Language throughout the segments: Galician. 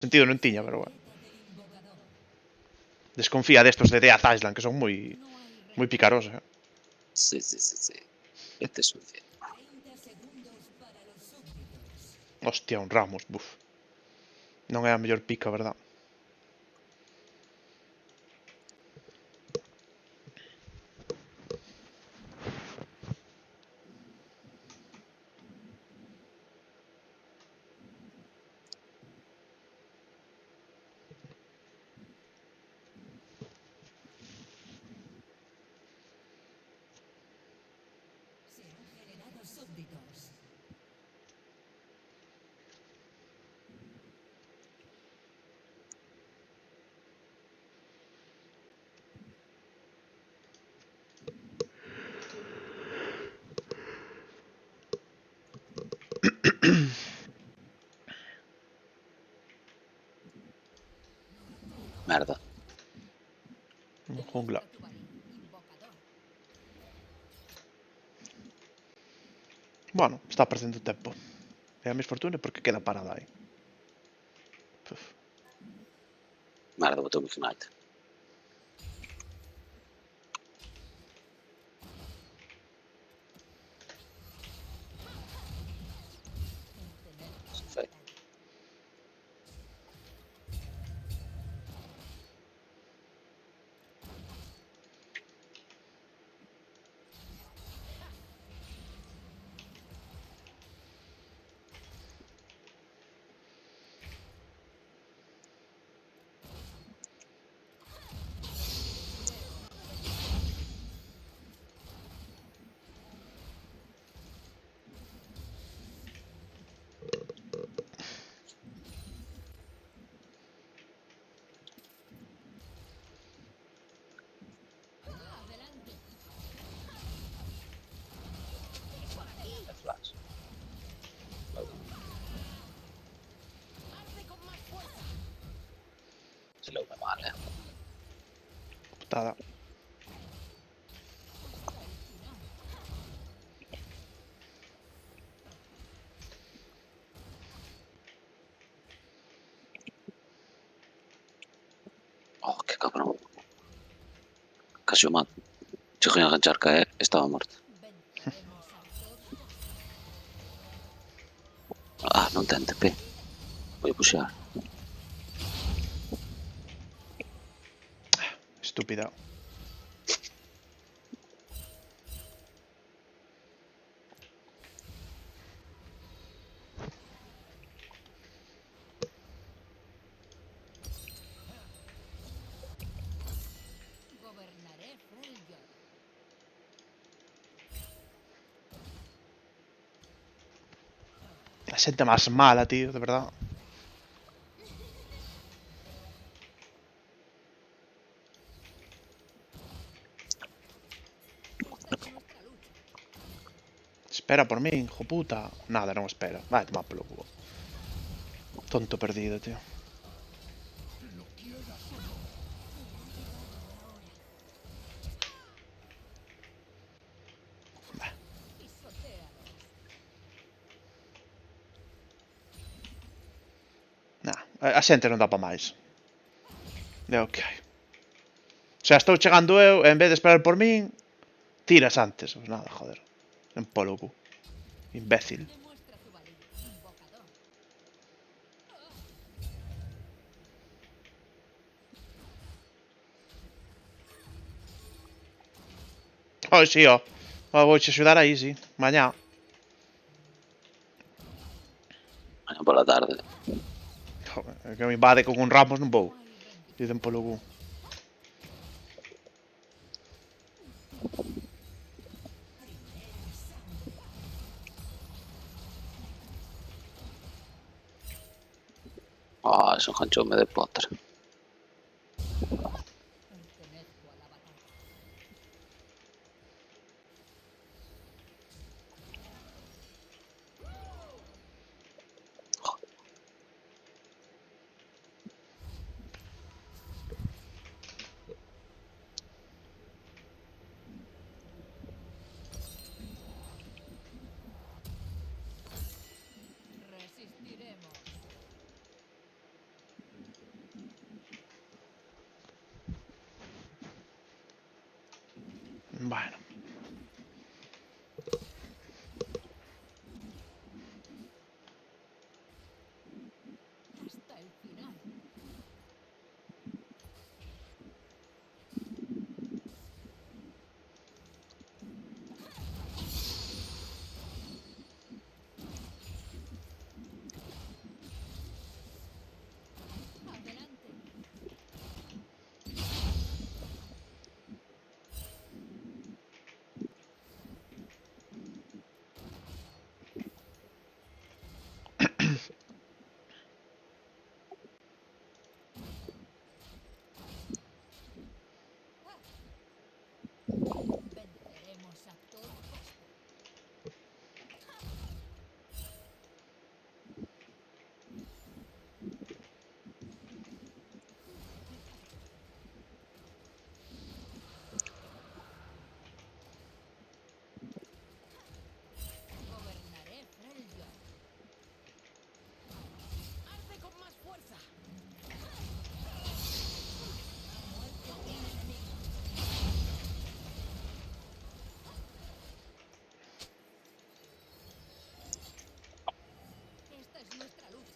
Sentido non tiña, pero bueno. Desconfía destos de Death Island, que son moi picarosos, Sí, sí, sí, sí. Este es un cien. Hostia, un Ramos, buf. Non é a mellor pica, verdad? Merda. Jungla. Bueno, está perdendo tempo. É a misfortuna porque queda parada aí. Puf. Merda, botou-me Ignite. Feio. É flash. Se lo mal, Putada. Oh, que cabrón. Casi o mato. Se eu enganchar caer, estaba morto. Ah, non ten TP. Vou puxar. Estúpida. A xente máis mala, tío, de verdad. Espera por min, hijo puta. Nada, non espera. Vai tomar pelo culo. Tonto perdido, tío. Nah, a xente non dá pa máis. É o que hai. O sea, estou chegando eu, e en vez de esperar por min, tiras antes. Pues nada, joder. En polo cu. Imbécil. Oh, sí, ó. Oh, vou che axudar aí, sí. Mañá. Mañá pola tarde. Joder, é que me invade con un Ramos non vou. Dicen polo cu. Ah, eso enganchoume de Potter. Bueno. Hasta el final. Adelante. Venceremos a todo costo. Gobernaré Freljord. ¡Arde con más fuerza! Muerte a un enemigo. Esta es nuestra lucha.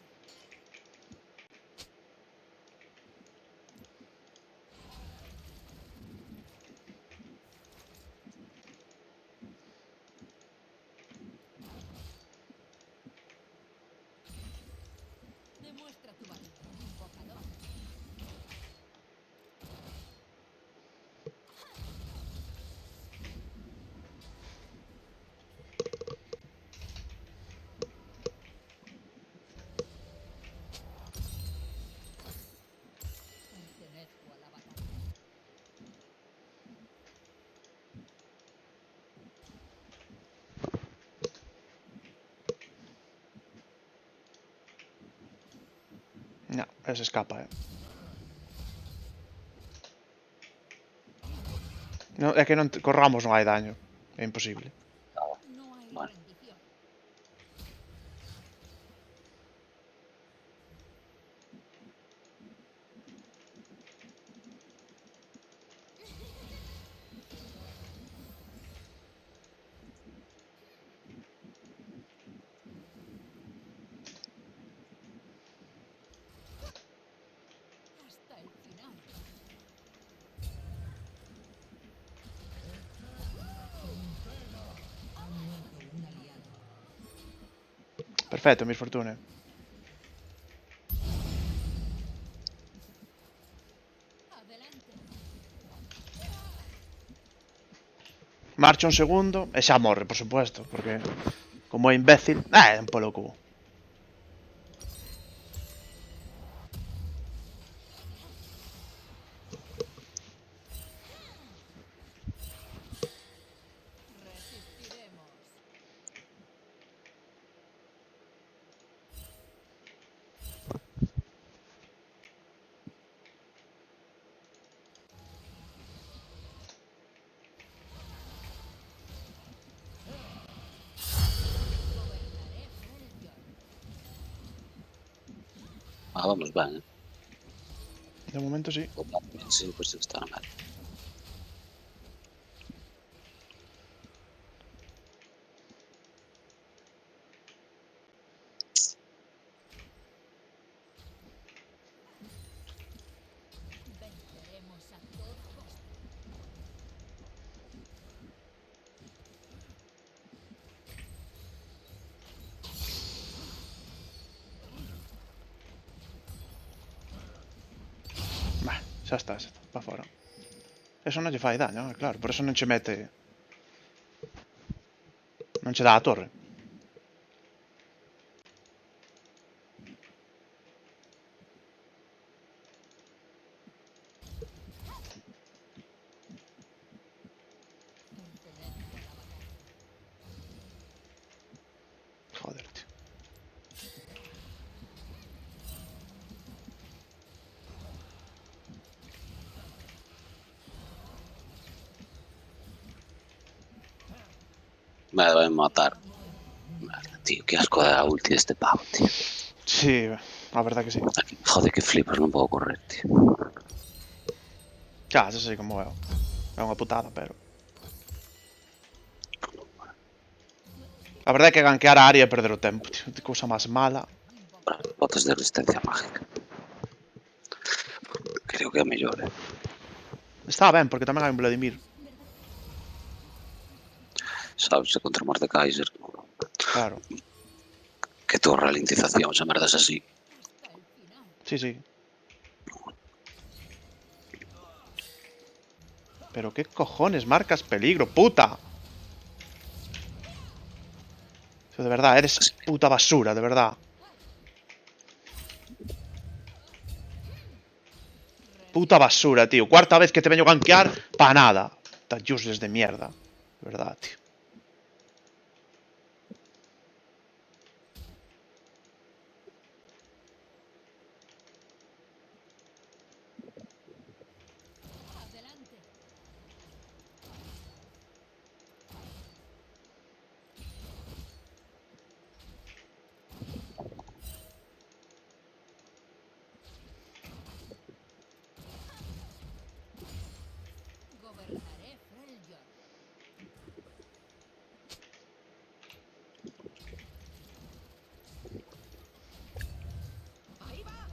Demuestra tu valor, invocador. Pertenezco a la batalla. No, ese escapa, No, é que non corramos non hai daño. É imposible. No hay Vale. rendición. Hasta el final. Ha muerto un aliado. Perfecto, mis fortune. Adelante. Marcha un segundo e xa morre, por supuesto, porque como é imbécil, é un polo cubo. Resistiremos. Gobernaré Freljord. Ah, vamos ben, De momento sí. Sí, pois pues está na meta. Venceremos a todo costo. Bah, xa está, para fora. Eso non lle fai daño, claro, por eso non che mete... Non che dá a torre. Pertenezco a la batalla. Joder, tío. Me vai matar. Merda, tío, que asco da ulti deste pavo, tío. Sí, a verdad que sí. Joder, que flipas, non podo correr, tío. Xa, xa sei como é. É unha putada, pero... A verdade é que gankear a área é perder o tempo, tío. Que cousa máis mala. Botas de resistencia mágica. Creo que é mellor, Está ben, porque tamén hai un Vladimir. Sabes, se contra Mordekaiser. Claro. Que todo ralentización, se merdas así. Hasta el final. Sí, sí. Pero qué cojones marcas peligro, puta. Tío, de verdad, eres puta basura, de verdad. Puta basura, tío. Cuarta vez que te veño gankear, pa nada. Tan useless de mierda. De verdad, tío. Adelante. Gobernaré Freljord. Ahí va.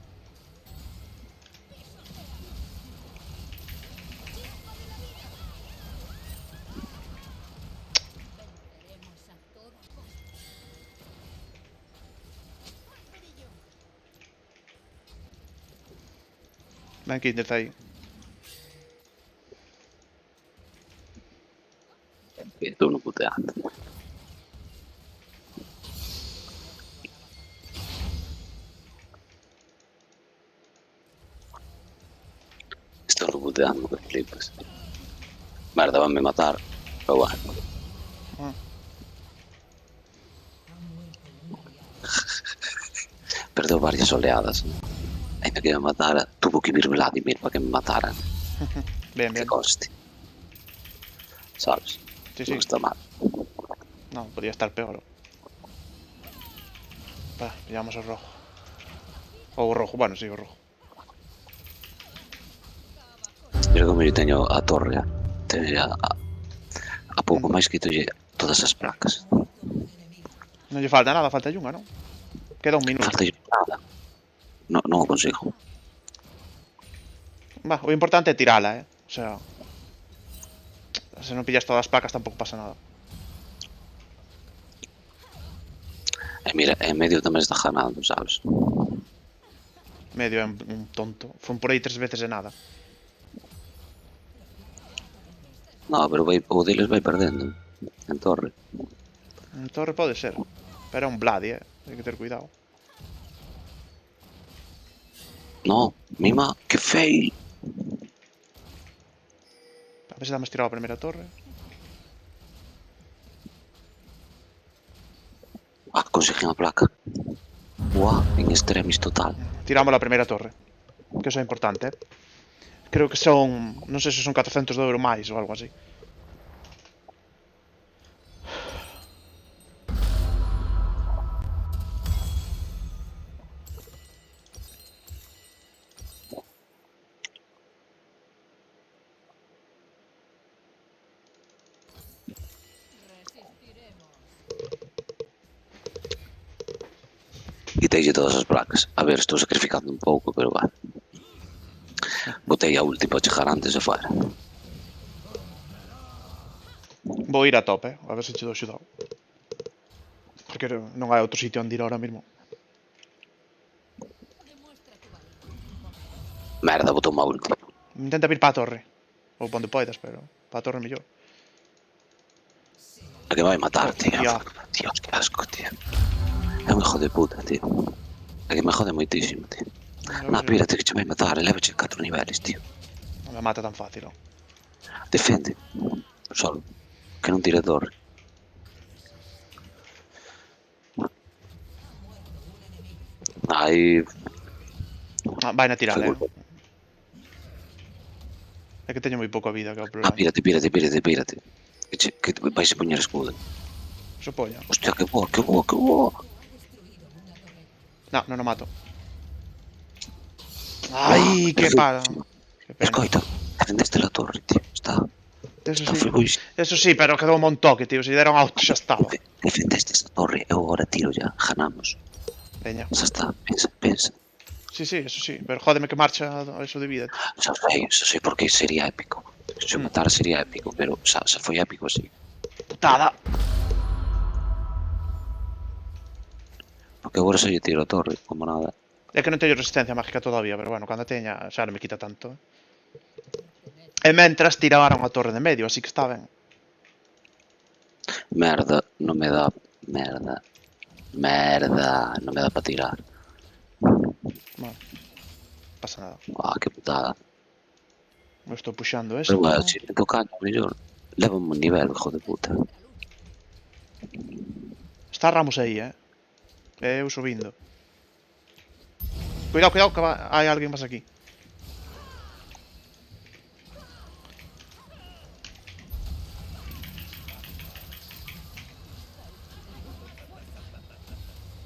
Venceremos a toda costa. Amarillo. Ven, Kinder, está ahí. Que tú no puteando. Estou no puteando, que flipas. Merda, van me matar. Pero bueno. Ah. Perdeu varias oleadas. Ainda que me matara, tuvo que vir Vladimir para que me mataran. Bien, Que bien. conste. Sabes? Sí, sí. Non está mal. No, podría estar peor. Va, pillamos el rojo. O o rojo, bueno, sí, o rojo. Pero como eu teño a torre, teño a pouco máis que tolle todas as placas. Non lle falta nada, falta unha, non? Queda un minuto. Falta nada. Non o consigo. Va, o importante é tirala, O sea... Se non pillas todas as placas tampouco pasa nada. E mira, en medio tamén está ganando, sabes? Medio é un tonto. Fun por aí 3 veces e nada. No, pero o deles vai perdendo. En torre. En torre pode ser. Pero é un Vladi, Hai que ter cuidado. No, mima, que fail. A ver se damos tirado a primeira torre. Ah, consegui a placa. Buah, en extremis total. Tiramos a primeira torre. Que eso é importante, Creo que son... Non sei se son 400 de euro máis ou algo así. Resistiremos. Quiteille todas as placas. A ver, estou sacrificando un pouco, pero va. Botei a última a chegar antes de fora. Vou ir a tope, a ver se che dou axudado. Porque non hai outro sitio onde ir ahora mismo. Demuestra tu valor. Merda, botou a última. Intenta vir para a torre. Ou onde poidas, pero para a torre mellor. A que vai matar, tío. Hostia. Dios, que asco, tío. É un hijo de puta, tío. É que me jode moitísimo, tío. Na, pírate que che vai matar, elevache 4 niveles, tío. Non me mata tan fácil, Defende. Solo. Que non tire a torre. Aí... Vai na tirada, Seguro. É que teño moi pouca vida, que é o Ah, problema. pírate. Que vais a poñer escudo. Eso poña. Hostia, que boa. No, non o mato. Ai, que para. Que pena. Escoita, defendeste la torre, tío. Está Eso está sí. ferroísimo. Eso sí, pero quedou un montoque, tío. Se deron auto xa estaba. defendeste esta torre, eu agora tiro ya, ganamos. Veña. Xa está, pensa, pensa. Sí, sí, eso sí. Pero jódeme que marcha eso de vida. Xa sei porque sería épico. Se o matar sería épico, pero xa foi épico así. Putada. Porque agora xa lle tiro a torre, como nada. É que non teño resistencia mágica todavía, pero bueno, cando teña xa non me quita tanto. E mentras tiraron a torre de medio, así que está ben. Merda, non me dá. Merda. Merda, non me dá para tirar. Bueno, pasa nada. Que putada. Eu estou puxando Pero esto. bueno, se me toca mellor. Lévame un nivel, hijo de puta. Está Ramos aí, Eu subindo. Cuidado, cuidado, que hai alguén máis aquí.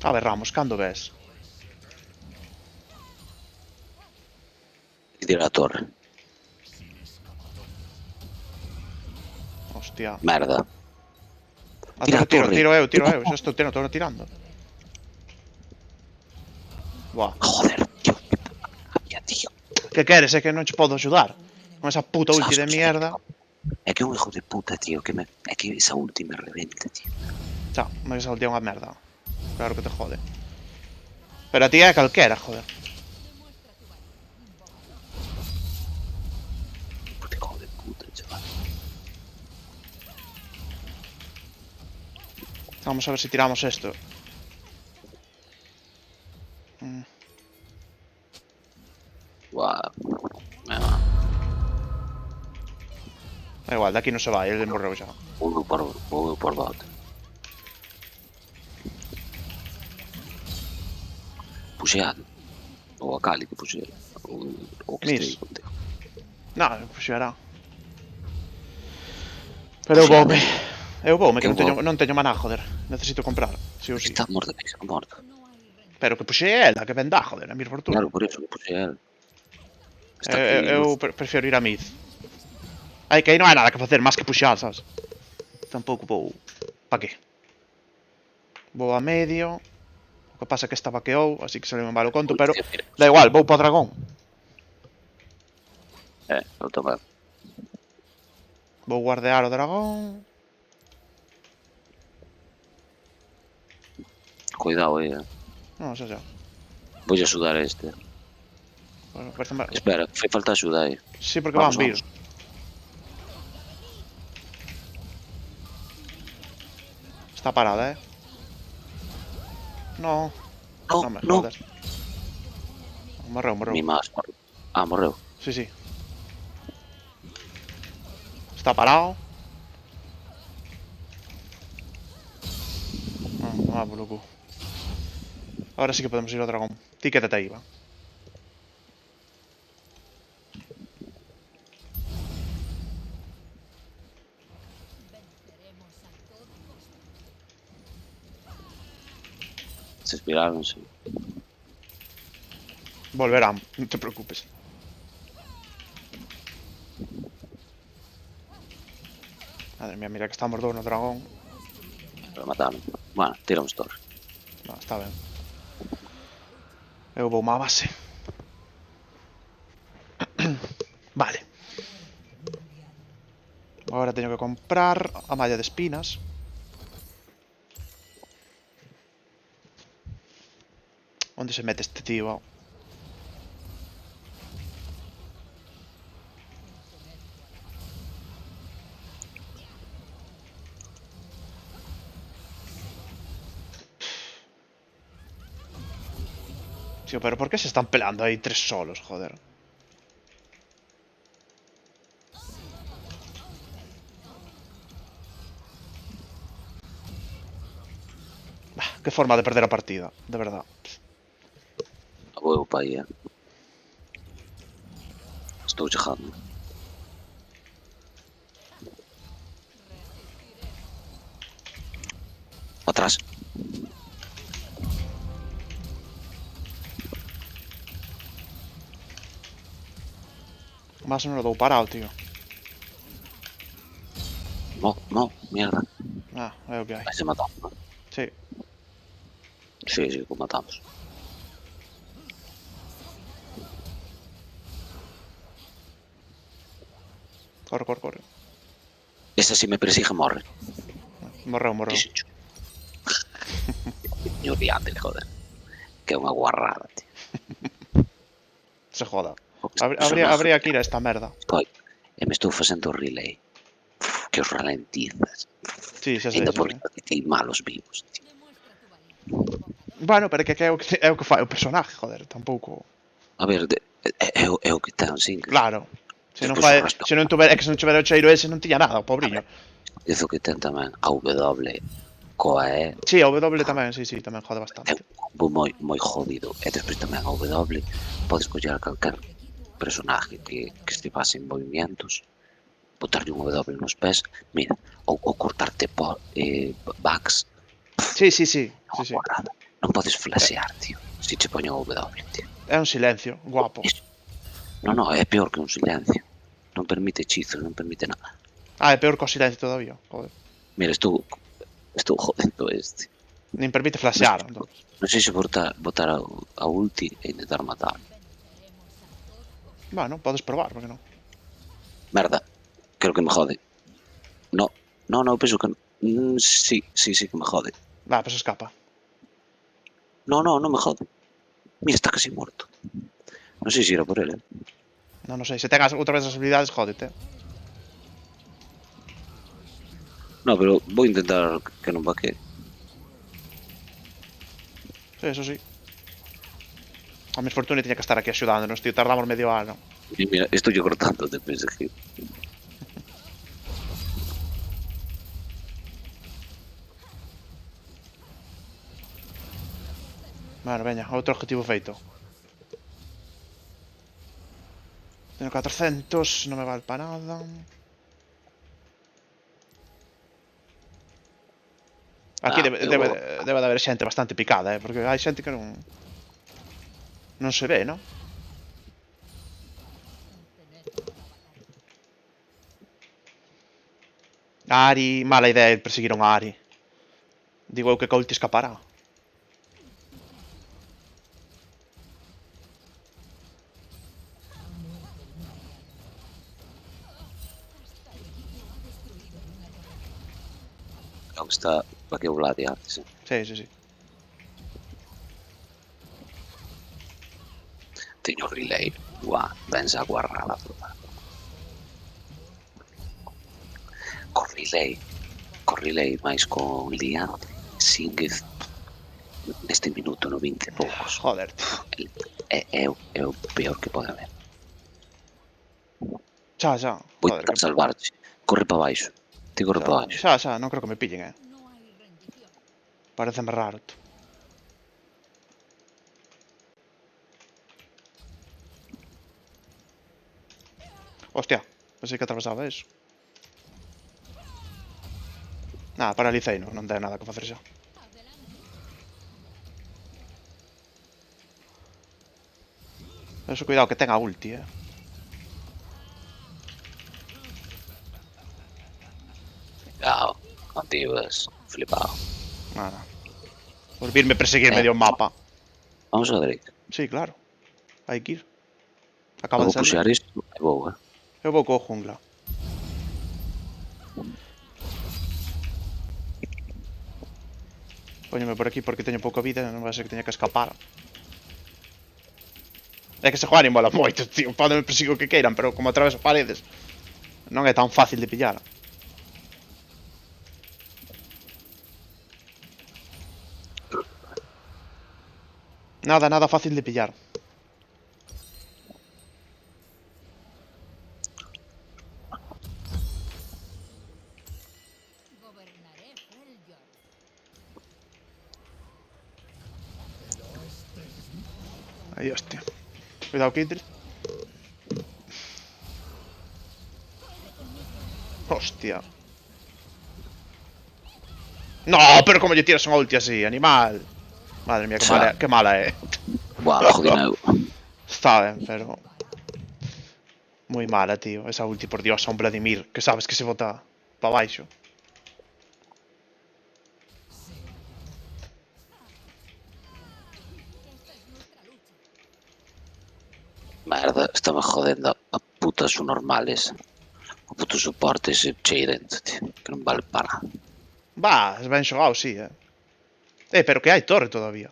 A ver, Ramos, cando ves? E tira a torre. Hostia. Merda. A Tira a torre. tiro eu, xa estou tirando. Buah. Joder, tío, que puta rabia, tío. Que queres? É que non che podo axudar. Con esa puta ulti de Sabes, mierda. É que é un hijo de puta, tío, é que esa ulti me reventa, tío. Xa, me esa ulti é unha merda. Claro que te jode. Pero a ti é calquera, joder. Puta hijo de puta, chaval. Vamos a ver si tiramos esto. Guau. Me va. Da igual, de aquí non se vai, ele morreu xa. Vou por bot. Puxeado. Ou a Cali que puxea. Ou que Mis. estei contigo. Non, puxará. Pero eu voume, que Eu vou. non teño maná, joder. Necesito comprar, si ou si. Está morta, está morta. Pero que puxei ela, que vendá, joder, a mi fortuna. Claro, por eso que puxea él. Está aquí. Eu prefiero ir a mid. Ai, que aí non hai nada que facer, máis que puxar, sabes? Tampouco vou... Pa que? Vou a medio. O que pasa é que esta vaqueou, así que se me vale o conto, pero... Da igual, vou para o dragón. Eu tamén. Vou guardear o dragón. Cuidado aí, Non, xa. Vou axudar a este. Bueno, parece... Espera, fai falta axuda aí. Sí, porque Vamos, van vir. Está parada, Non. Non me No. jodas. Morreu. Ni máis. Morreu. Sí. Está parado. Por loco. Ahora sí que podemos ir ao dragón. Ti quédate aí, va. Venceremos a toda costa. Se inspiraronse. Volverán, non te preocupes. Madre mía, mira que estamos dous no dragón. Pero mataron. Bueno, tiramos torre. No, está ben. Eu vou má base. Vale. Agora teño que comprar a malla de espinas. Onde se mete este tío? Tío, pero ¿por qué se están peleando ahí tres solos, joder? Qué forma de perder a partida, de verdad. Vou para aí, Estou chegando. Atrás. Más no lo dou parado, tío. No, mierda. Ah, é o que hai. Vai se matamos, non? Sí. Sí, sí, o matamos. Corre, corre, corre. Ese si me persigue morre. Morreu, morreu. Dixencho. Yo odiándole, joder. Que é unha guarrada, tío. Se joda. O personaje, Habría que ir a esta merda. coi, e me estou facendo o relay. Que os ralentizas. Sí, xa sei, Ainda xa por sei. que hai malos vivos, tío. Demuestra tu valía, invocador. Bueno, pero é que é o que fai o personaje, joder, tampouco... A ver, é o que ten, sin que... Claro. Despois o resto. Se non tuver, é que se non tivera o cheiro ese non tiña nada, o A pobriño. ver, dizo que ten tamén a W coa E. Sí, a W tamén, sí, tamén jode É bastante. un combo moi jodido. E despois tamén a W podes coller a calquer personaje que estivase en movimientos, botarlle un W nos pés, mira, ou cortarte backs, Sí. unha guarrada. Non podes flashear, tío, se che poño o W, tío. É un silencio, guapo. Iso. No, é peor que un silencio. Non permite hechizos, non permite nada. Ah, é peor que o silencio todavía, joder. Mira, estou jodendo este. Nin permite flashear, entón. Non sei se botar a ulti e intentar matar. Bueno, podes probar, porque non? Merda, creo que me jode. No, penso que... sí que me jode. Va, pues escapa. No me jode. Mira, está casi muerto. Non sei se era por ele. Non sei, se tengas outra vez as habilidades, jódete. No, pero vou intentar que non vaque. Sí, eso sí. A Miss Fortune tiña que estar aquí axudándonos, tío. Tardamos medio ano. E mira, estou yo cortando de PSG. Bueno, veña, outro objetivo feito. Tengo 400, non me vale para nada. Aquí debe de haber xente bastante picada, porque hai xente que non se ve, non? Ari, mala idea perseguiron a Ari. Digo eu que Colt escapará. Creo que está vaque o Vladi antes. Sí. Teño relay. Guau, vense a guarrada toda. Con relay máis con Lian, Singed neste minuto no 20 e poucos. Joder, tío. É o peor que pode haber. Xa. Vou Joder, intentar salvarte. Corre para baixo. Ti corre para baixo. xa, non creo que me pillen, No hay rendición. Pareceme raro, tú. Hostia, pensei que atravesaba eso. Nada, paralicei, non ten nada que facer xa. Eso, cuidado, que ten a ulti, Cuidado, contigo flipado. Nada. Por virme perseguir medio mapa. Vamos a Drake. Sí, claro. Hai que ir. Eu Acaba de vou puxar salir. isto e vou, Eu vou co jungla. Póñome por aquí porque teño pouca vida, non vai ser que teña que escapar. É que se Juan mola moito, tío. Pódeme perseguir o que queiran, pero como atraveso paredes, non é tan fácil de pillar. Nada fácil de pillar. Gobernaré Freljord. Aí, hostia. Cuidado, Kittle. Hostia. No, pero como lle tiras unha ulti así, animal. Madre mía, que mala é. Buah, jodineu. Está ben, pero... Moi mala, tío. Esa ulti, por Dios, a un Vladimir, que sabes que se bota pa baixo. Merda, estame jodendo a putas normales. O puto soporte ese cheirento, tío. Que non vale para nada. Va, es ben xogado, sí, pero que hai torre todavía.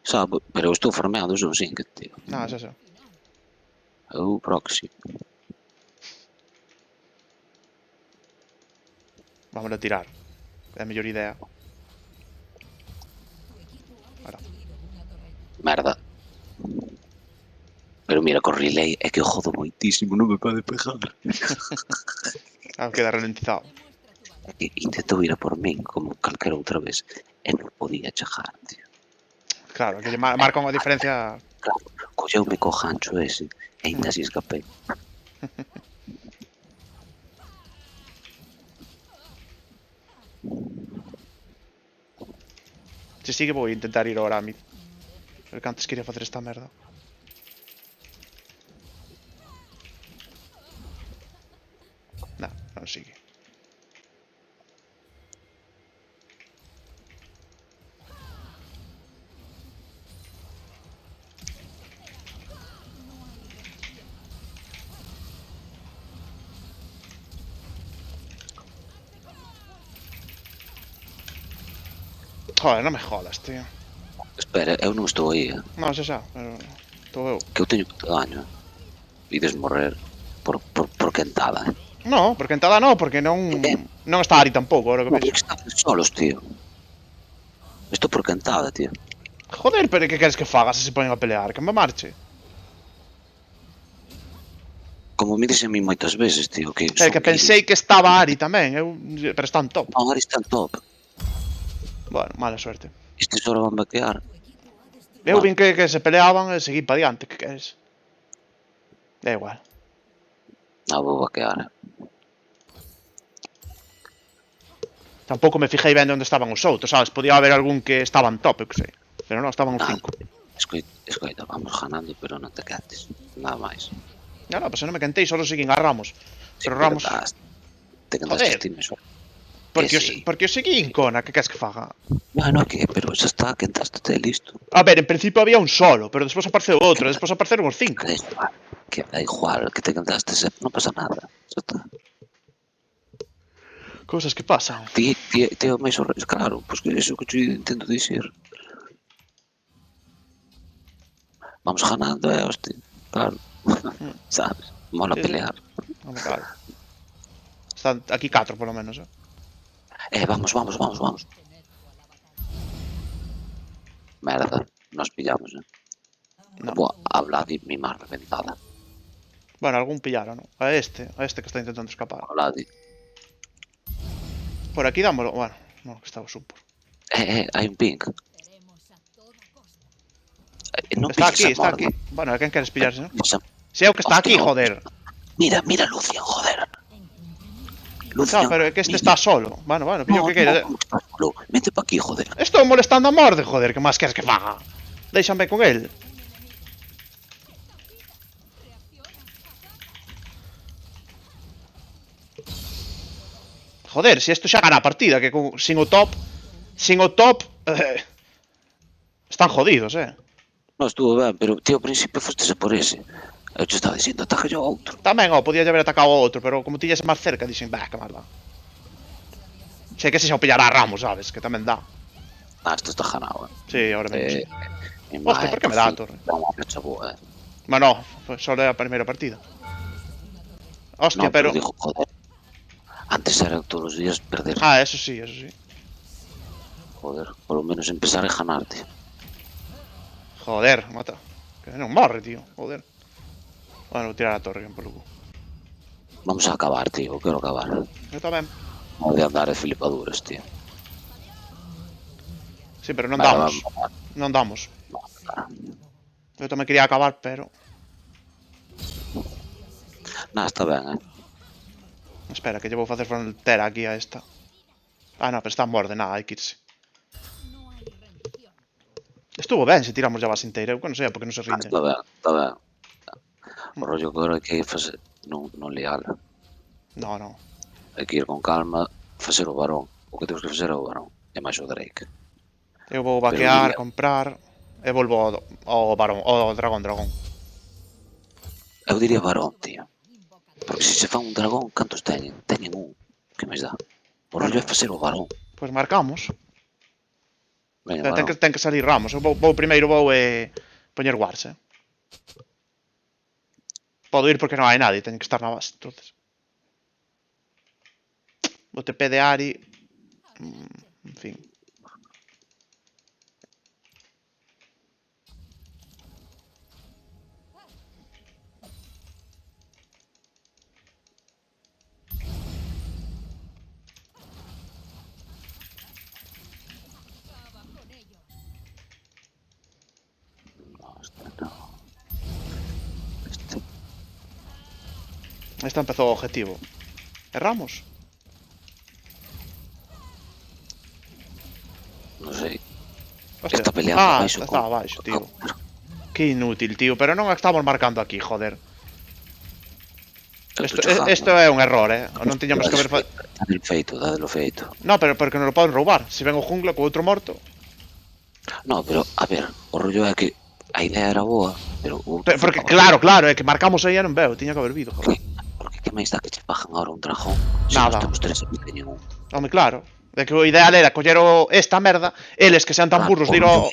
Sabe, pero eu estou farmeando son 5, tío. Non, xa xa. Eu proxy. Vámonos a tirar. É a mellor idea. Ahora. Merda. Pero mira, con relay é que eu jodo moitísimo, non me pode pegar. Ah, queda ralentizado. É que intentou ir a por min como calquera outra vez e non podía chegar, tío. Claro, que lle marca unha diferencia. Claro, colleume co gancho ese e ainda así escapei. Se sigue vou intentar ir ao Aramid. Pero que antes quería facer esta merda. Non, non sigue. Joder, non me jodas, tío. Espera, eu non estou aí, Non, xa, pero estou eu. que eu teño que te daño. Ides morrer por quentada, No, porque entada no, porque non está Ari tampouco, ahora que Non, vexo. porque están solos, tío. Estou por quentada, tío. Joder, pero que queres que faga se poñen a pelear? Que me marche. Como me dixen a mí moitas veces, tío, que... É que pensei que estaba Ari tamén, pero está en top. Non, ahora está en top. Bueno, mala suerte. Este só van vaquear. Eu vin que se peleaban e seguí para diante, que queres? Da igual. Non vou vaquear. Tampouco me fijei ben de onde estaban os outros, sabes? Podía haber algún que estaba en top, eu que sei. Pero non, estaban os 5. Escoita, vamos ganando, pero non te quedes. Nada máis. Non, pues se non me quentei, solo seguín a Ramos. Pero Ramos... Te quedaste Joder. ti mesmo. Porque eu seguín Kona, que queres que faga? Bueno, que, pero xa está, quentaste te listo. A ver, en principio había un solo, pero despois apareceu outro, despois apareceron os 5. Que da igual, que te quentaste, non pasa nada. Xa está. Cousas que pasan. Ti o máis horrores, claro, pois que iso que te intento dicir. Vamos ganando, hostia, claro. Sabes, mola Sí, sí. pelear. Home, claro. Están aquí 4 polo menos, Vamos. Merda, nos pillamos, No. Buah, habla de mi mar reventada. Bueno, algún pillaron, ¿no? A este que está intentando escapar. Habla de... Por aquí dámoslo. Bueno, no, que estaba super. Hai un ping. Non Está pilles a está morda. aquí. Bueno, a quen queres pillarse, ¿no? Pilles a- Si é o que está aquí, Hostia, joder. Mira Lucian, joder. No, pero é que este está solo. Bueno, pillo No, que queres. no, está solo. Vente pa aquí, joder. Estou molestando a morde, joder. Que máis queres que faga? Déixame con el. Joder, si esto xa gana a partida, que sin o top... Sin o top... están jodidos, No, estuvo ben, pero tío, ao principio fostese por ese. Eu te estaba dicindo, ataca yo a outro. Tamén, podía haber atacado ao outro, pero como tiñese máis cerca, dixen, bah, que mal dá. Sei que se xa o pillará a Ramos, sabes, que tamén dá. Isto está ganado, Sí, ahora menos. Mi Hostia, por que me dá a torre? Dá unha flecha boa, Bueno, pues só é a primeira partida. Hostia, No, pero... digo, joder. Antes era todos os días perder. Ah, eso sí, eso sí. Joder, polo menos empezar a ganarte. Joder, mata. Que non morre, tío, joder. Bueno, vou tirar a torre, polo cu. Vamos a acabar, tío, eu quero acabar. Eu tamén. Non de andar de flipaduras, tío. Sí, pero non Vale, damos. vamos. Non damos. Eu tamén quería acabar, pero... Nada, está ben, Espera, que lle vou facer frontera aquí a esta. Ah, no, pero está morde, nada, hai que irse. Estuvo ben se tiramos ya base inteira, eu que non sei, porque non se rinde. Está ben. O rollo que agora hai que facer non liar. No. Hai que ir con calma, facer o varón. O que temos que facer é o varón. E máis o Drake. Eu vou vaquear, Pero, comprar... E volvo ao varón, ao dragón. Eu diría varón, tío. Porque se se fan un dragón, cantos teñen? Teñen un. Que máis dá? O rollo é facer o varón. Pois marcamos. Veña, Ten varón. que, ten que salir Ramos. Eu primeiro vou poñer Wars, Podo ir porque non hai nadie, teñen que estar na base, entonces. O TP de Ari... En fin. Acaba con ellos. No, este no. Este. Esta empezou o objetivo. Erramos? Non sei. Hostia. Está peleando abaixo. Estaba abaixo, tío. Que inútil, tío. Pero non a estamos marcando aquí, joder. Isto é un error, Non tiñamos que haber... Dádelo feito. No, pero porque non lo poden roubar. Se ven o jungla co outro morto... No, pero, a ver, o rollo é que a idea era boa, pero... Porque, claro, é que marcamos aí e non veo. Tiña que haber vido, joder. Porque que máis dá que che bajan ahora un dragón? Se Nada. nós temos tres e teñen un. Home, claro. É que o ideal era coller esta merda, eles que sean tan burros de ir ao...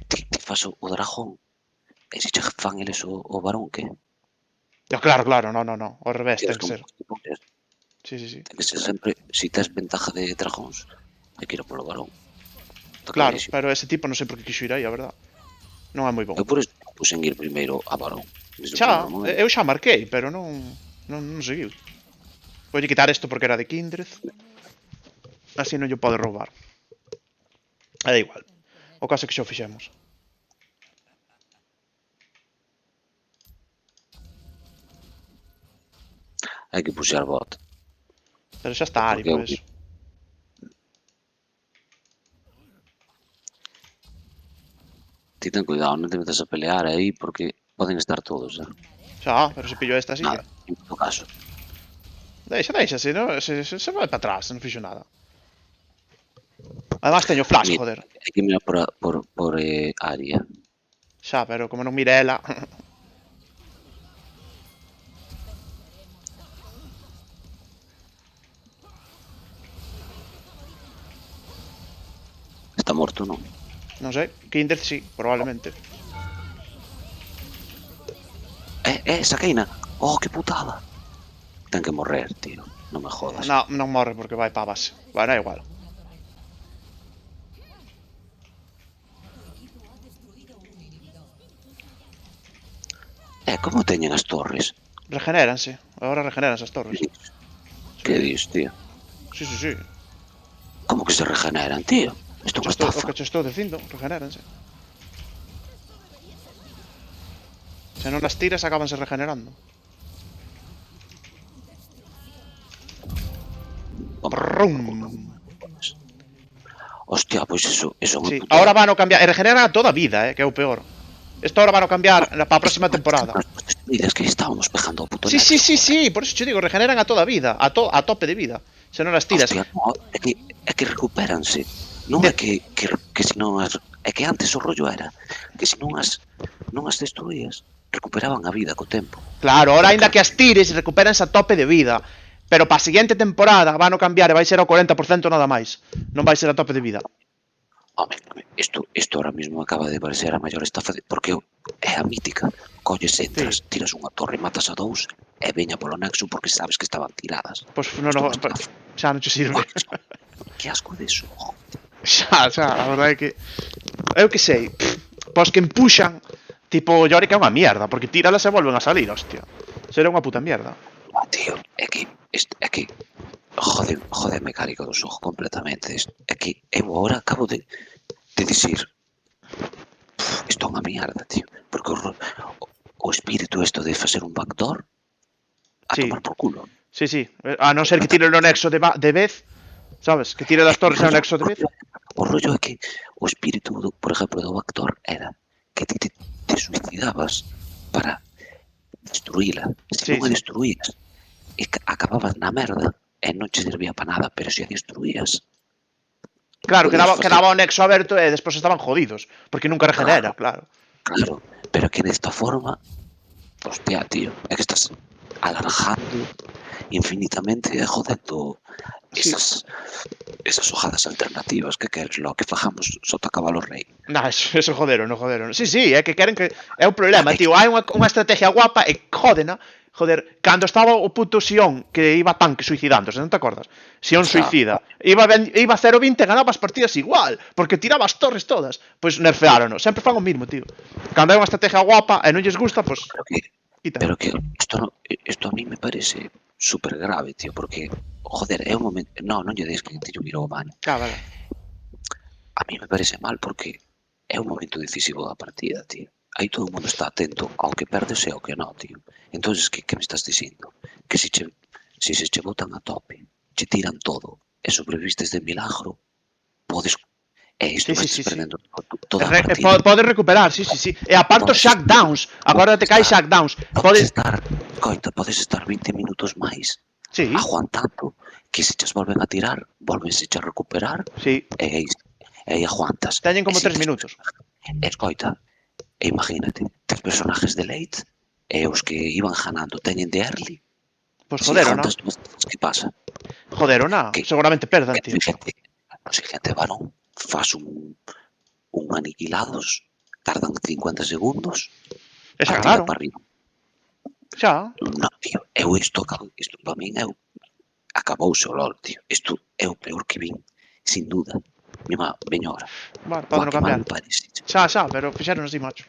Ti fas o dragón, e se che fan eles o varón, que? Claro, no. Ao revés, ten que ser. Sí. Ten que ser sempre, si tes ventaja de dragóns, hai que ir polo varón. Claro, pero ese tipo non sei por que quixo ir aí, a verdad. Non é moi bon. Eu por eso puxen ir primeiro a varón. Xa, eu xa marquei, pero non seguiu. Voulle quitar isto porque era de Kindred. Así non lle pode roubar. É da igual. O caso é que xa o fixemos. Hai que puxar bot. Pero xa está Ari, pois. Ti ten cuidado, non te metas a pelear aí porque poden estar todos, Xa, pero se pillo esta así. Nada, en todo caso. Deixa, se vai para atrás, non fixo nada. Además teño flash, Mira, joder. hai que mirar por área. Xa, pero como non mire ela... Está morto, non? Non sei, Kindred sí, probablemente. Saqueina. Oh, que putada. Ten que morrer, tío. Non me jodas. Non morre porque vai para a base. Bueno, é igual. Como teñen as torres? Regenéranse. Agora regenéranse as torres. Que dis, tío? Sí. Como que se regeneran, tío? Isto é unha O estafa. que che estou dicindo, regenéranse. Se non as tiras, acabanse regenerando. Brum. Hostia, pois eso é Sí, unha putada. ahora van a cambiar. E regeneran a toda a vida, que é o peor. Isto ahora van a cambiar para a próxima temporada. Dices que estábamos pegando ao puto Sí, nexo. por eso te digo, regeneran a toda a vida, a tope de vida. Se non as tiras. Hostia, no, é que recupéranse. Non é que se non as... É que antes o rollo era que se non as destruías, recuperaban a vida co tempo. Claro, ahora aínda que as tires recupéranse a tope de vida. Pero para a seguinte temporada van a cambiar e vai ser ao 40% nada máis. Non vai ser a tope de vida. Home, isto ahora mismo acaba de parecer a maior estafa porque é a mítica. Colles, entras, tiras unha torre, matas a dous e veña polo nexo porque sabes que estaban tiradas. Pois xa non che sirve. Que asco deso. Xa, a verdade é que... Eu que sei. Pois que empuxan. Tipo, Yorick é unha mierda, porque tíralas e volven a salir, hostia. Será unha puta mierda. Tío, é que jode a mecánica do xogo completamente. É que eu agora acabo de dicir isto é unha mierda, tío. Porque o espírito isto de facer un backdoor a tomar por culo. Sí. A non ser que tire o nexo de vez, sabes? Que tire das torres ao nexo de vez. O rollo é que o espírito, por exemplo, do backdoor era que ti te suicidabas para destruíla. Se non a destruías, acababas na merda e non che servía para nada, pero se a destruías... Claro, quedaba o nexo aberto e despois estaban jodidos, porque nunca regenera, claro. Claro, pero que desta forma Hostia, tío, é que estás alargando infinitamente e jodendo Sí. esas hojadas alternativas que queres lo que fajamos sota cabalo rei. Nah, eso joderon, no joderon. Sí, sí, é que queren que... É o problema, É que- tío. Hai unha estrategia guapa e jódena. Joder, cando estaba o puto Sion que iba tanque suicidándose, non te acordas? Sion Xa, suicida. Iba 0-20 e ganaba as partidas igual, porque tiraba as torres todas. Pois nerfeárono. Sempre fan o mismo, tío. Cando hai unha estrategia guapa e non lles gusta, pois pero que quitan. Pero que isto a mí me parece súper grave, tío, porque, joder, é un momento... No, non lle deis que te miro o baño. Ah, vale. A mí me parece mal porque é un momento decisivo da partida, tío. Aí todo o mundo está atento ao que perdes e ao que non, tío. Entonces, que me estás dicindo? Que se se che botan a tope, che tiran todo e sobrevistes de milagro, podes... E isto Sí, me sí, estás sí, sí. perdendo toda a partida. Podes recuperar, sí, sí, sí. E aparte os Podes shakedowns. Agora te cae shakedowns. Podes... podes estar 20 minutos máis Sí, aguantando que se ches volven a tirar, volvense a recuperar sí. e aí aguantas. Teñen como E 3 minutos. escoita, e imagínate, tes personajes de late e os que iban ganando teñen de early. Pois Si joder, ou non? juntas dúas cosas, que pasa? Joder, ou non? Que Seguramente perdan, tío. no siguiente varón faz un aniquilados, tardan 50 segundos, E xa partida ganaron. para arriba. Xa. No, tío, isto para min acabouse o LOL, tío. Isto é o peor que vin, sin duda. Veña hora. Vale, Buah, podeno que mal cambiar. me parece. Xa, xa, pero fixeron así, macho.